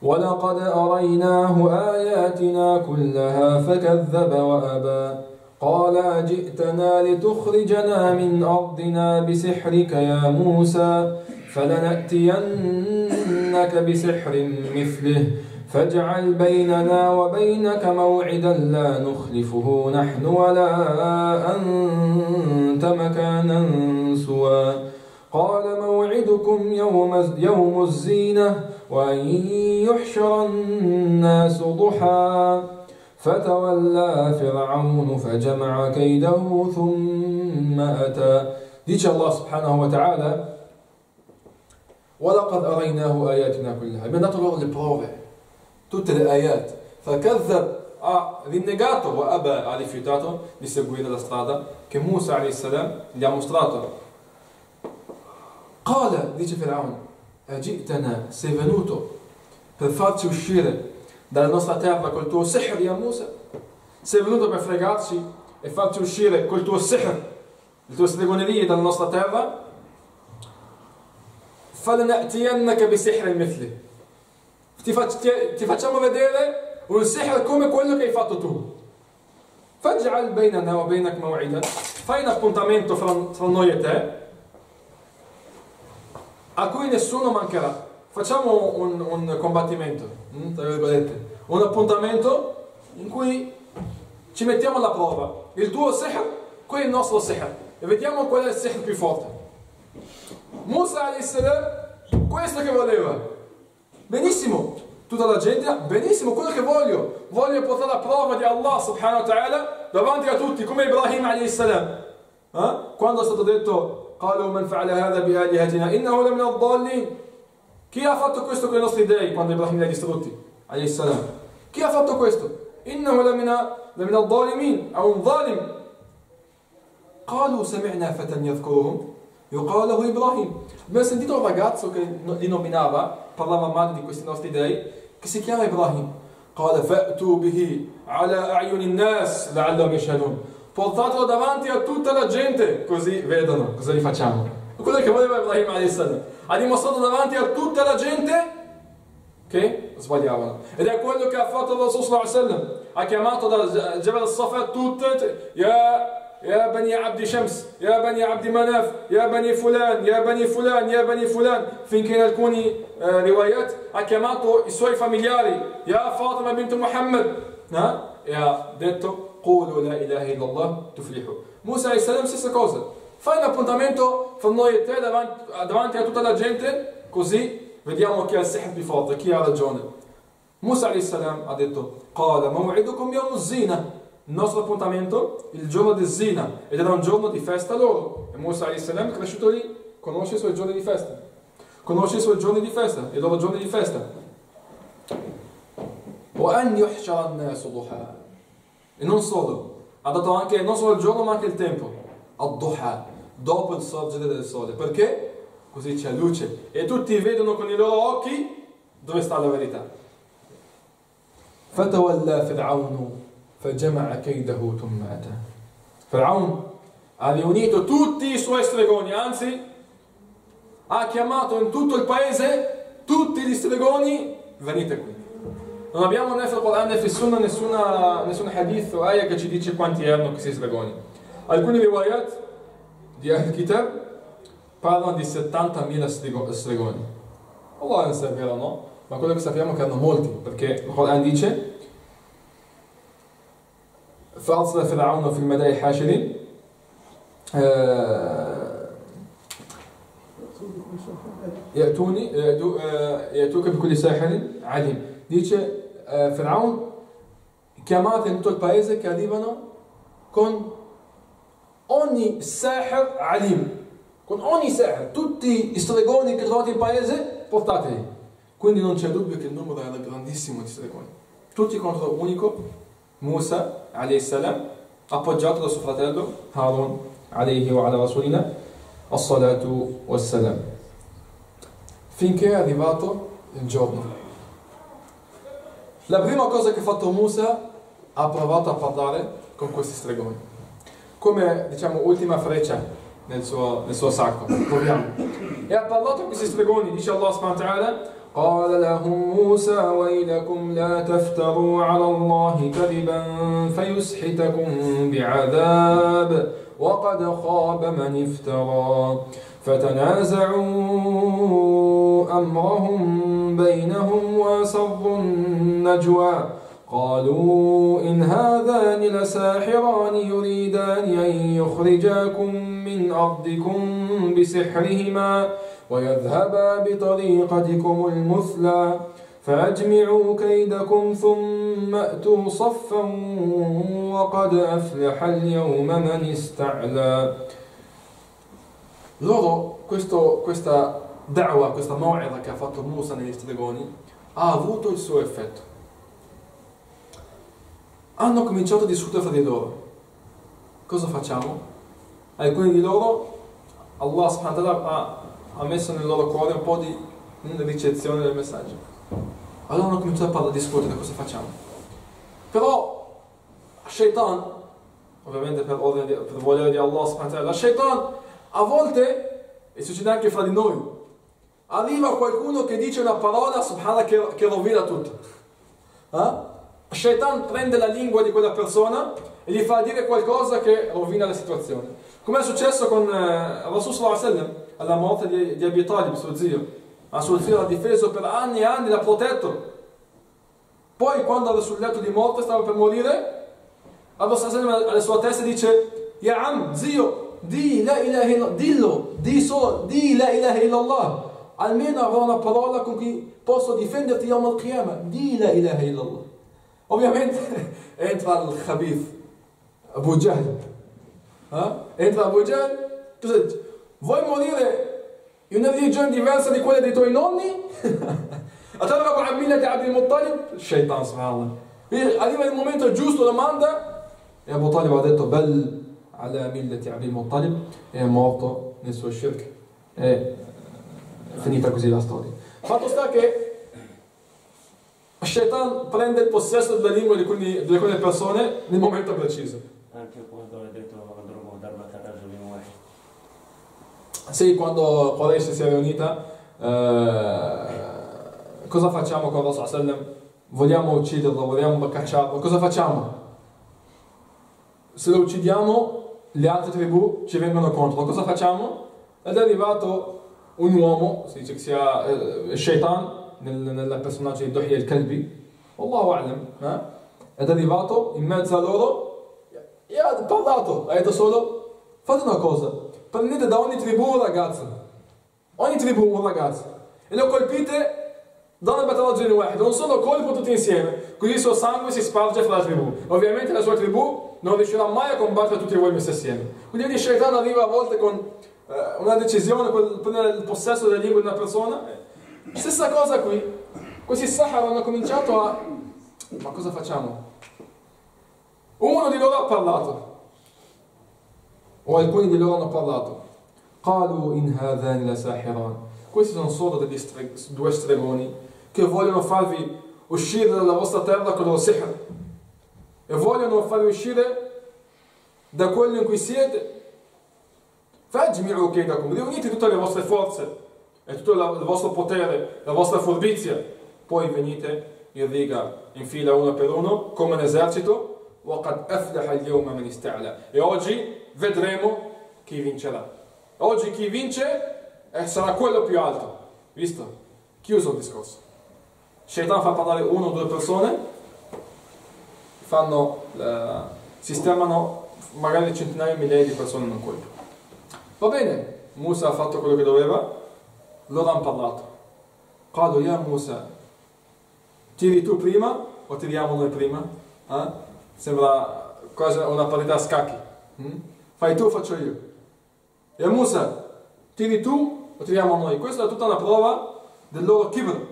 A: وَلَقَدْ أَرَيْنَاهُ آيَاتِنَا كُلَّهَا فَكَذَّبَ وَأَبَى قَالَ أَجِئْتَنَا لِتُخْرِجَنَا مِنْ أَرْضِنَا بِسِحْرِكَ يَا مُوسَى فَلَنَأْتِيَنَّكَ بِسِحْرٍ مِثْلِهِ فاجعل بيننا وبينك موعدا لا نخلفه نحن ولا أنت مكانا سوى قال موعدكم يوم الزينة وأن يحشر الناس ضحى فتولى فرعون فجمع كيده ثم أتى. Dice Allah subhanahu wa ta'ala: وَلَقَدْ أَرَيْنَاهُ آيَاتِنَا كُلَّهَا. Abbiamo dato loro le prove, tutte le ayat. فَكَذَّبْ, ha rinnegato, وَأَبَى, ha rifiutato di seguire la strada che Musa alayhi salam gli ha mostrato. قال, dice Firaun: أَجِئْتَنَا, sei venuto per farci uscire dalla nostra terra col tuo sihr, ya Musa? Sei venuto per fregarci e farci uscire col tuo sihr, le tue stregonerie dalla nostra terra? فَلَنَأْتِيَنَّكَ بِسِحْرٍ مِثْلِهِ. Ti facciamo vedere un sihr come quello che hai fatto tu. فَاجْعَلْ بَيْنَنَا وَبَيْنَكَ مَوْعِدًا. Fai un appuntamento fra noi e te, a cui nessuno mancherà. Facciamo un combattimento, tra virgolette. Un appuntamento in cui ci mettiamo alla prova. Il tuo sihr, quello è il nostro sihr. E vediamo qual è il sihr più forte. Musa a.s. questo che voleva. Benissimo. Tutta la gente, benissimo, quello che voglio. Voglio portare la prova di Allah subhanahu wa ta'ala davanti a tutti, come Ibrahim a.s. Quando è stato detto قالوا من فعل هذا بآلهتنا إنه لمن الضالين. Chi ha fatto questo con i nostri dei quando Ibrahim li ha distrutti? A.s. Chi ha fatto questo? إنه لمن الظالمين أو ظالم. قالوا سمعنا فتى يذكرهم يقال له إبراهيم. Abbiamo sentito un ragazzo che li nominava, parlava male di questi nostri dei, che si chiama Ibrahim. قال فأتوا به على أعين الناس لعلهم يشهدون. Portatelo davanti a tutta la gente, così vedono cosa gli facciamo. Quello che voleva Ibrahim a.s. Ha dimostrato davanti a tutta la gente che sbagliavano. Ed è quello che ha fatto il Rasul sallallahu alaihi wasallam. Ha chiamato da Jabal al-Safa tutte, يا بني عبد شمس يا بني عبد مناف يا بني فلان يا بني فلان يا بني فلان, finché in alcuni riwayat ha chiamato i suoi familiari, يا فاطمة بنت محمد, e ha detto قولوا لا إله إلا الله تفلحوا. Musa a.s. stessa cosa. Fai un appuntamento fra noi e te davanti a tutta la gente, così vediamo chi ha il sihr più forte, chi ha ragione. Musa a.s. ha detto قال موعدكم يوم الزينة. Il nostro appuntamento, il giorno del Zina, ed era un giorno di festa loro. E Musa a.s. è cresciuto lì, conosce i suoi giorni di festa. Conosce i suoi giorni di festa, i loro giorni di festa. وَأَنْ يُحْشَرَ النَّاسُ ضُحًى. E non solo, ha dato anche, non solo il giorno ma anche il tempo. Ad-duha, dopo il sorgere del sole. Perché? Così c'è luce. E tutti vedono con i loro occhi dove sta la verità. فَتَوَلَّى فِرْعَوْنُ فَجَمَعَ كَيْدَهُ ثُمَّ أَتَى. Faraon ha riunito tutti i suoi stregoni, anzi ha chiamato in tutto il paese tutti gli stregoni, venite qui. Non abbiamo né nel Quran né nel Sunnah nessun hadith o ayah che ci dice quanti erano questi stregoni. Alcuni riwayat di Al-Kitab parlano di 70.000 stregoni. Allah non sa se è vero o no, ma quello che sappiamo è che erano molti, perché il Quran dice فأرسل فرعون في المدائن حاشرين يأتوك بكل ساحر عليم. Dice Faraon, chiamate in tutto il paese che arrivano con ogni sahir alim, con ogni sahir, tutti i stregoni che trovate in paese, portateli. Quindi non c'è dubbio che il numero era grandissimo di stregoni, tutti contro un unico Musa a.s. appoggiato da suo fratello Harun alayhi wa ala rasulina as-salatu was-salam, finché è arrivato il giorno. La prima cosa che ha fatto Musa, ha provato a parlare con questi stregoni come, diciamo, ultima freccia nel suo sacco. Proviamo. E ha parlato con questi stregoni. Dice Allah subhanahu wa ta'ala: قال لهم موسى ويلكم لا تفتروا على الله كذبا فيسحتكم بعذاب وقد خاب من افترى فتنازعوا أمرهم بينهم وأسروا النجوى قالوا إن هذان لساحران يريدان أن يخرجاكم من أرضكم بسحرهما ويذهبا بطريقتكم المثلى فأجمعوا كيدكم ثم أتوا صفا وقد أفلح اليوم من استعلى. Loro, questa da'wa, questa mau'ida che ha fatto Musa negli stregoni, ha avuto il suo effetto. Hanno cominciato a discutere fra di loro. Cosa facciamo? Alcuni di loro, Allah subhanahu wa ta'ala ha messo nel loro cuore un po' di ricezione del messaggio. Allora hanno cominciato a discutere cosa facciamo. Però Shaitan, ovviamente per volere di Allah subhanahu wa ta'ala, Shaitan a volte, e succede anche fra di noi, arriva qualcuno che dice una parola, subhanallah, che rovina tutto. Shaitan prende la lingua di quella persona e gli fa dire qualcosa che rovina la situazione. Come è successo con Rasul sallallahu alaihi wasallam alla morte di Abi Talib, suo zio. Suo zio l'ha difeso per anni e anni, l'ha protetto. Poi quando era sul letto di morte, stava per morire, Rasul sallallahu alaihi wasallam alla sua testa dice: Ya Am, zio, di la ilaha illallah, dillo, di la ilaha illallah. Almeno avrò una parola con cui posso difenderti yawm al-qiyamah. Di la ilaha illallah. Ovviamente entra il Khabith, Abu Jahl. Entra Abu Jahl, vuoi morire in una religione diversa di quella dei tuoi nonni? Attarrabu a millati Abdul Muttalib? Shaitan, subhanallah. Arriva il momento giusto, domanda, e Abu Talib ha detto: Bel ala millati Abdul Muttalib, e è morto nel suo shirk. È finita così la storia. Fatto sta che Shaitan prende il possesso della lingua di quelle persone nel momento preciso.
B: Anche quando hai detto andremo a dare una carrera di muore.
A: Sì, quando Quraysh si è riunita, cosa facciamo con Rasul sallallahu alaihi wasallam? Vogliamo ucciderlo, vogliamo cacciarlo, cosa facciamo? Se lo uccidiamo, le altre tribù ci vengono contro, cosa facciamo? Ed è arrivato un uomo, si dice che sia Shaitan, nel personaggio di Duhya al-Kalbi, Allahu a'lam, ed è arrivato in mezzo a loro e ha parlato, ha detto solo: fate una cosa, prendete da ogni tribù un ragazzo, e lo colpite da una battaglia wahid, un solo colpo tutti insieme, così il suo sangue si sparge fra la tribù. Ovviamente la sua tribù non riuscirà mai a combattere tutti voi messi assieme. Quindi vedi, Shaitan arriva a volte con una decisione, prendere il possesso della lingua di una persona. Stessa cosa qui, questi Sahara hanno cominciato a: ma cosa facciamo? Uno di loro ha parlato, o alcuni di loro hanno parlato. Qalu in hadhani la sahiran. Questi sono solo degli due stregoni che vogliono farvi uscire dalla vostra terra con il loro sihr e vogliono farvi uscire da quello in cui siete. Fajmi'u kaydakum, riunite tutte le vostre forze e tutto il vostro potere, la vostra furbizia, poi venite in riga, in fila uno per uno, come un esercito. وَقَدْ أَفْلَحَ الْيَوْمَ مَنِ اسْتَعْلَى. E oggi vedremo chi vincerà. Oggi chi vince sarà quello più alto. Visto? Chiuso il discorso. Shaitan fa parlare uno o due persone, sistemano magari centinaia di migliaia di persone in un colpo. Va bene, Musa ha fatto quello che doveva, loro hanno parlato. Qalu ya Musa, tiri tu prima o tiriamo noi prima? Sembra quasi una partita a scacchi. Fai tu o faccio io? Ya Musa, tiri tu o tiriamo noi? Questa è tutta una prova del loro kibr.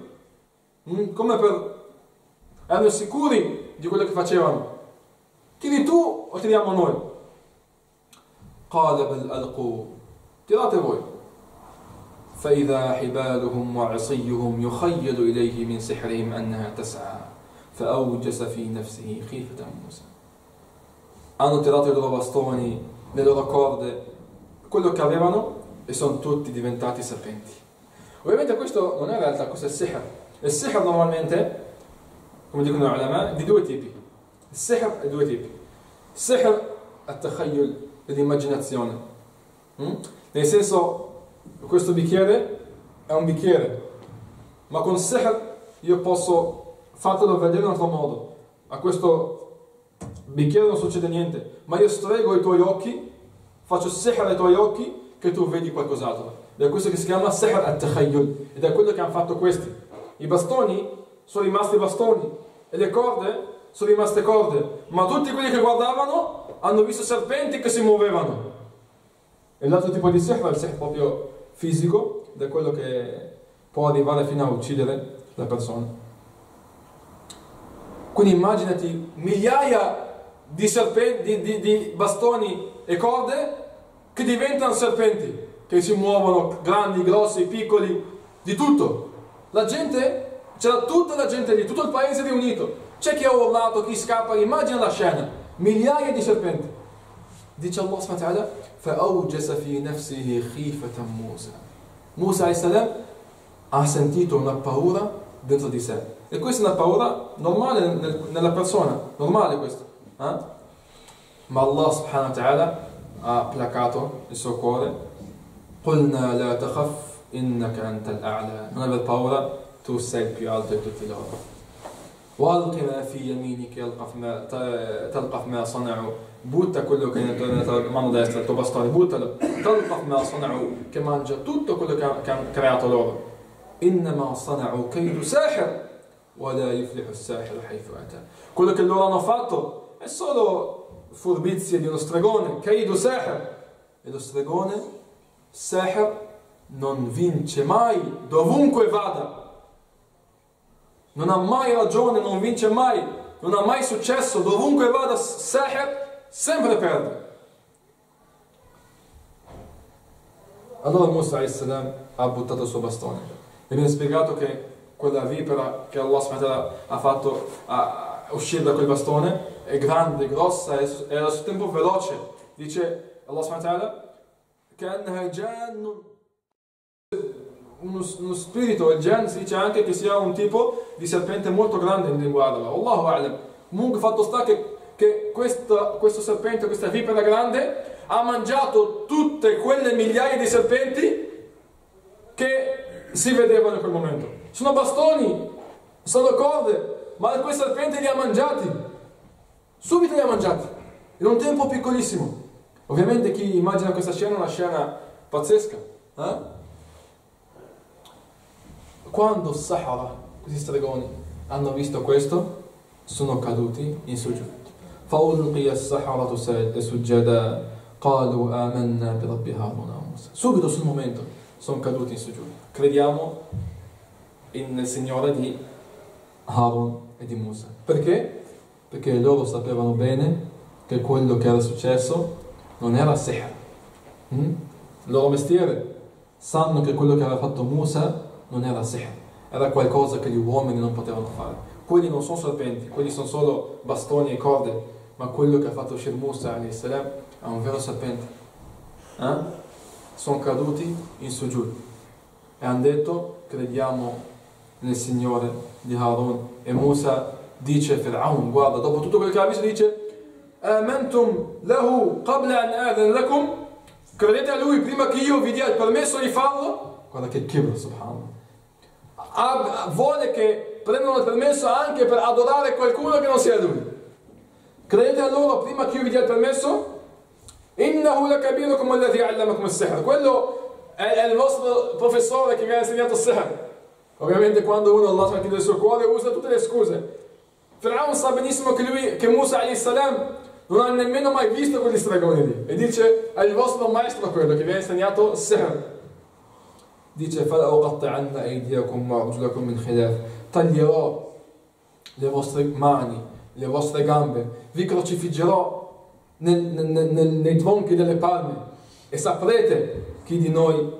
A: Come erano sicuri di quello che facevano. Tiri tu o tiriamo noi? Qala bal alqu, tirate voi. فإذا حبالهم وعصيهم يخيل إليه من سحرهم أنها تسعى فأوجس في نفسه خيفة موسى. Hanno tirato i loro bastoni, le loro corde, quello che avevano, e sono tutti diventati serpenti. Ovviamente questo non è in realtà, questo è il sihr. Il sihr normalmente, come dicono gli ulama, di due tipi. Il sihr è due tipi. Sihr al-takhayyul, l'immaginazione. Nel senso, questo bicchiere è un bicchiere, ma con sihr io posso fartelo vedere in un altro modo. A questo bicchiere non succede niente, ma io strego i tuoi occhi, faccio sihr ai tuoi occhi che tu vedi qualcos'altro. Ed è questo che si chiama sihr al-takhayyul, ed è quello che hanno fatto questi. I bastoni sono rimasti bastoni e le corde sono rimaste corde, ma tutti quelli che guardavano hanno visto serpenti che si muovevano. E l'altro tipo di sihr è il sihr proprio fisico, ed è quello che può arrivare fino a uccidere la persona. Quindi immaginati migliaia di serpenti, di bastoni e corde che diventano serpenti, che si muovono, grandi, grossi, piccoli, di tutto. La gente, c'era tutta la gente lì, tutto il paese riunito. C'è chi ha urlato, chi scappa, immagina la scena, migliaia di serpenti. Dice Allah subhanahu wa ta'ala: فَأَوْجَسَ فِي نَفْسِهِ خِيفَةً مُوسَى. Musa a.s. ha sentito una paura dentro di sé. E questa è una paura normale nella persona, normale questo. Ma Allah subhanahu wa ta'ala ha placato il suo cuore. قُلْنَا لَا تَخَفْ إِنَّكَ أَنْتَ الْأَعْلَى. Non aver paura, tu sei il più alto di tutti loro. وَأَلْقِ مَا فِي يَمِينِكَ تَلْقَفْ مَا صَنَعُوا. Butta quello che è nella mano destra, il tuo bastone, buttalo. تَلْقَفْ مَا صَنَعُوا, che mangia tutto quello che hanno creato loro. إِنَّمَا صَنَعُوا كَيْدُ سَاحِرٍ وَلَا يُفْلِحُ السَّاحِرُ حَيْثُ أَتَى. Quello che loro hanno fatto è solo furbizie di uno stregone, كَيْدُ سَاحِرٍ. E lo stregone, Sahir, non vince mai dovunque vada. Non ha mai ragione, non vince mai, non ha mai successo, dovunque vada Sahir sempre perde. Allora Musa a.s. ha buttato il suo bastone e viene spiegato che quella vipera che Allah ha fatto uscire da quel bastone è grande, grossa e allo stesso tempo veloce. Dice Allah che uno spirito, il Jan, si dice anche che sia un tipo di serpente molto grande in linguaggio. Allahu A'lam. Comunque fatto sta che questo serpente, questa vipera grande, ha mangiato tutte quelle migliaia di serpenti che si vedevano in quel momento. Sono bastoni, sono corde, ma quei serpenti li ha mangiati. Subito li ha mangiati, in un tempo piccolissimo. Ovviamente chi immagina questa scena è una scena pazzesca. Quando Sahara, questi stregoni, hanno visto questo, sono caduti in sujud. فَأُلْقِيَ السَّحَرَةُ سُجَّدًا قَالُوا آمَنَّا بِرَبِّ هَارُونَ وَمُوسَى. Subito sul momento sono caduti in sujud. Crediamo nel Signore di Harun e di Musa. Perché? Perché loro sapevano bene che quello che era successo non era sihr. Il loro mestiere sanno che quello che aveva fatto Musa non era sihr, era qualcosa che gli uomini non potevano fare. Quelli non sono serpenti, quelli sono solo bastoni e corde, ma quello che ha fatto uscire Musa a.s. è un vero serpente. Sono caduti in sujud e hanno detto crediamo nel Signore di Harun. E Musa dice Fir'aun, guarda, dopo tutto quello che ha visto dice آمنتم له قبل أن آذن لكم. Credete a lui prima che io vi dia il permesso di farlo? Guarda che kibr, subhanallah. Vuole che prendano il permesso anche per adorare qualcuno che non sia lui. Credete a loro prima che io vi dia il permesso? إنه لكبيركم الذي علمكم السحر. Quello è il vostro professore che vi ha insegnato il sihr. Ovviamente quando uno Allah smetti del suo cuore usa tutte le scuse. Fir'aun sa benissimo che Musa a.s. non ha nemmeno mai visto quegli stregoni lì. E dice, è il vostro maestro quello che vi ha insegnato sihr. Dice, فَلَأُقَطِّعَنَّ أَيْدِيَكُمْ وَأَرْجُلَكُمْ مِنْ خِلَافٍ. Taglierò le vostre mani, le vostre gambe, vi crocifiggerò nei tronchi delle palme e saprete chi di noi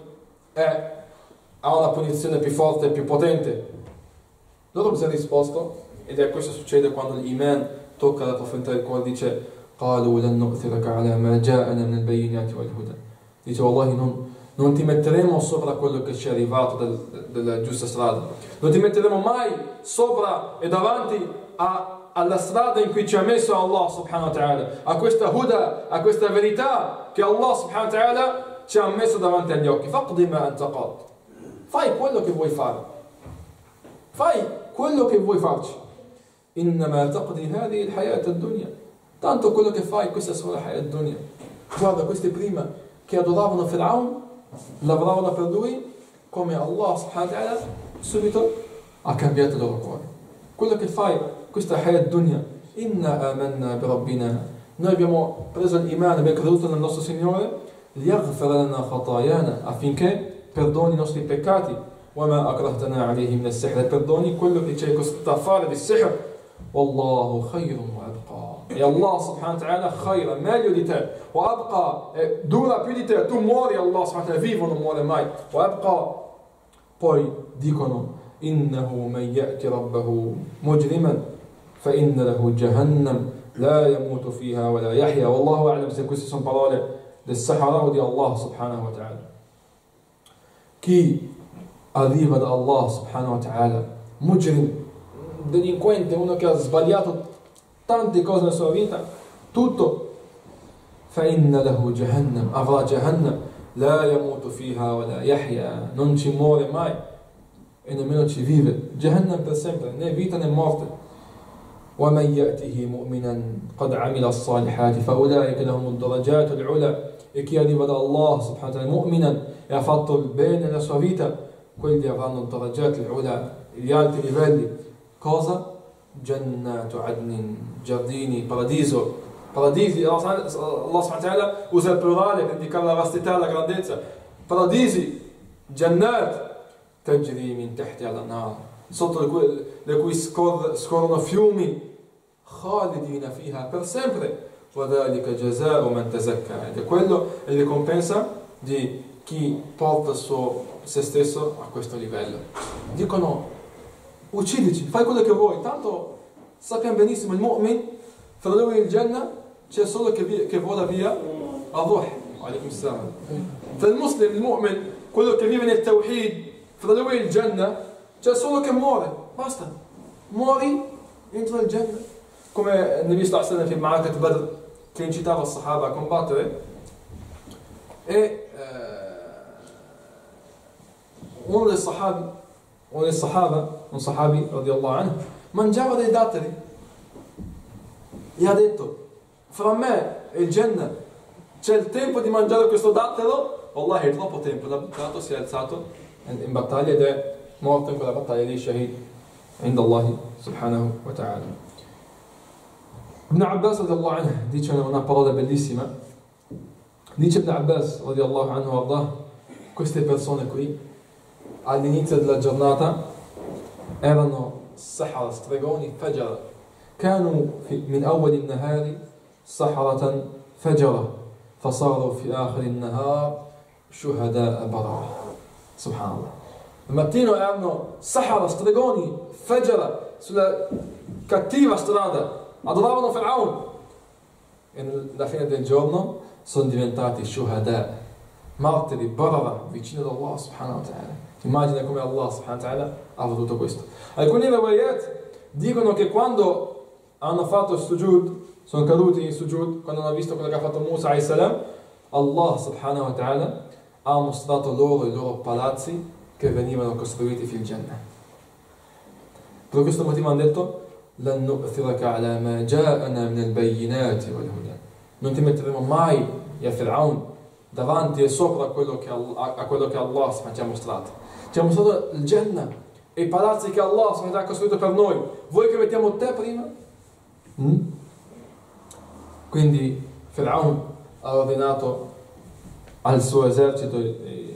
A: ha una punizione più forte e più potente. Loro mi hanno risposto, ed è questo succede quando l'iman tocca la profondità del cuore, dice قالوا لن نؤثرك على ما جاءنا من البينات والهدى. Dice wallahi non ti metteremo sopra quello che ci è arrivato della giusta strada, non ti metteremo mai sopra e davanti alla strada in cui ci ha messo Allah subhanahu wa ta'ala, a questa huda, a questa verità che Allah subhanahu wa ta'ala ci ha messo davanti agli occhi. faqdi ma anta qad. Fai quello che vuoi fare, fai quello che vuoi farci. innama taqdi hadhihi al-hayat ad-dunya. Tanto quello che fai, questa è solo la hayat ad-dunya. Guarda, questi prima che adoravano Fir'aun lavoravano per lui, come Allah subhanahu wa ta'ala subito ha cambiato il loro cuore. Quello che fai, questa è hayat ad-dunya. Inna amanna bi rabbina. Noi abbiamo preso l'iman, abbiamo creduto nel nostro Signore, liyaghfir lana khatayana, affinché perdoni i nostri peccati. وما أكرهتنا عليه من السحر. Perdoni quello che ci hai costretto a fare di sihr. والله خير وأبقى. E Allah subhanahu wa ta'ala khayra, meglio di te. وأبقى, dura più di te. Tu muori, Allah subhanahu wa ta'ala vivo, non muore mai. وأبقى. Poi dicono إنه من يأتي ربه مجرما فإن له جهنم لا يموت فيها ولا يحيا. والله أعلم se queste sono parole del Sahara o di Allah subhanahu wa ta'ala. Chi arriva da Allah subhanahu wa ta'ala, mujrim, delinquente, uno che ha sbagliato tante cose nella sua vita, tutto, فإن له جهنم, avrà Jahannam, لا يموت فيها ولا يحيا, non ci muore mai e nemmeno ci vive. Jahannam per sempre, né vita né morte. ومن يأته مؤمنا قد عمل الصالحات فأولئك لهم الدرجات العلى. E chi arriva da Allah subhanahu wa ta'ala mu'minan e ha fatto il bene nella sua vita, quelli avranno darajat al-ula, gli alti livelli. Cosa? Jannatu adnin, giardini, paradiso. Paradisi, Allah subhanahu wa ta'ala usa il plurale per indicare la vastità e la grandezza. Paradisi, jannat, tajri min tahti al-nar, sotto le cui scorrono fiumi, khalidina fiha, per sempre. وَذَلِكَ جَزَاءُ مَنْ تَزَكَّى. Ed è quello è la ricompensa di chi porta se stesso a questo livello. Dicono, uccidici, fai quello che vuoi, tanto sappiamo benissimo il mu'min, fra lui e il Jannah c'è solo che vola via al-ruh. Fra il muslim, il mu'min, quello che vive nel tawhid, fra lui e il Jannah c'è solo che muore, basta, muori, entra nel Jannah. Come il Nabi sallallahu alaihi wasallam fi Ma'akat Badr, che incitava i Sahaba a combattere, e un sahabi radiyallahu anhu, mangiava dei datteri. Gli ha detto, fra me e il Jannah c'è il tempo di mangiare questo dattero? Wallahi è troppo tempo. L'ha buttato, si è alzato in battaglia ed è morto in quella battaglia di shahid inda Allah subhanahu wa ta'ala. Ibn Abbas radiyallahu anhu dice una parola bellissima. Dice Ibn Abbas radiyallahu anhu wardah, queste persone qui all'inizio della giornata erano sahara, stregoni, fajara. كانوا من أول النهار سحرة فجرة فصاروا في آخر النهار شهداء بررة. Subhanallah. Al mattino erano sahara, stregoni, fajara, sulla cattiva strada, adoravano Fir'aun, e alla fine del giorno sono diventati shuhada, martiri, barara, vicino ad Allah subhanahu wa ta'ala. Immagina come Allah subhanahu wa ta'ala ha voluto questo. Alcuni riwayat dicono che quando hanno fatto il sujud, sono caduti in sujud, quando hanno visto quello che ha fatto Musa alayhi salam, Allah subhanahu wa ta'ala ha mostrato loro i loro palazzi che venivano costruiti fil Jannah. Per questo motivo hanno detto لن نؤثرك على ما جاءنا من البينات والهدى. Non ti metteremo mai, ya Fir'aun, davanti e sopra a quello che Allah ci ha mostrato. Ci ha mostrato il Jannah e i palazzi che Allah ha costruito per noi. Vuoi che mettiamo te prima? Quindi Fir'aun ha ordinato al suo esercito e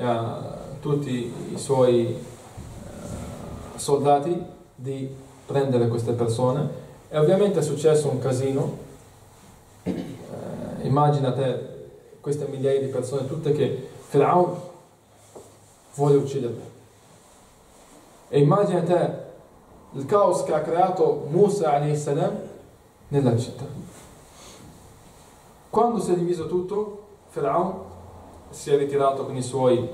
A: a tutti i suoi soldati di prendere queste persone, e ovviamente è successo un casino. Immagina te queste migliaia di persone tutte che Fir'aun vuole ucciderle, e immagina te il caos che ha creato Musa alayhi salam nella città. Quando si è diviso tutto, Fir'aun si è ritirato con i suoi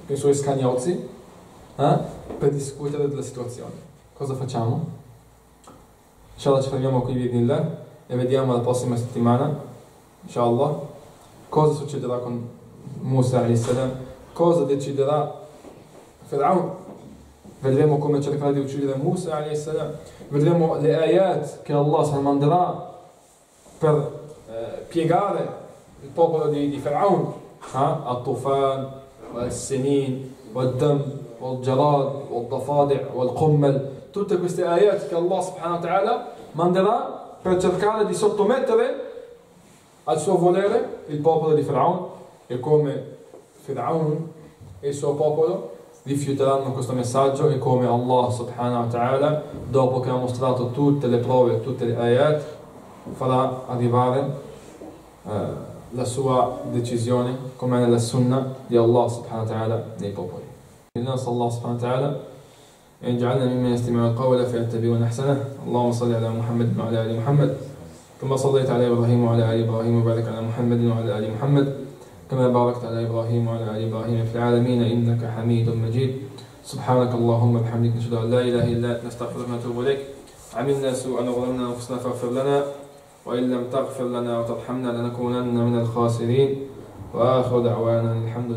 A: scagnozzi per discutere della situazione. Cosa facciamo? Inshallah ci fermiamo qui bismillah e vediamo la prossima settimana, inshallah, cosa succederà con Musa alayhi salam, cosa deciderà Fir'aun. Vedremo come cercherà di uccidere Musa alayhi salam, vedremo le ayat che Allah manderà per piegare il popolo di Fir'aun, al-Tufan, al-Sinin, al-Dam, al-Jarad, al-Dafadi' al-Qummal. Tutte queste ayat che Allah subhanahu wa ta'ala manderà per cercare di sottomettere al suo volere il popolo di Fir'aun, e come Fir'aun e il suo popolo rifiuteranno questo messaggio, e come Allah subhanahu wa ta'ala, dopo che ha mostrato tutte le prove, tutte le ayat, farà arrivare la sua decisione come nella sunnah di Allah subhanahu wa ta'ala nei popoli. نسأل الله سبحانه وتعالى أن يجعلنا ممن يستمع القول فيتبعون أحسنه. اللهم صل على محمد وعلى آل محمد كما صليت على إبراهيم وعلى آل إبراهيم وبارك على محمد وعلى آل محمد كما باركت على إبراهيم وعلى آل إبراهيم في العالمين إنك حميد مجيد. سبحانك اللهم وبحمدك نشهد أن لا إله إلا أنت نستغفرك ونتوب إليك. عملنا سوءا وظلمنا أنفسنا فاغفر لنا، وإن لم تغفر لنا وترحمنا لنكونن من الخاسرين. وآخر دعوانا الحمد لله.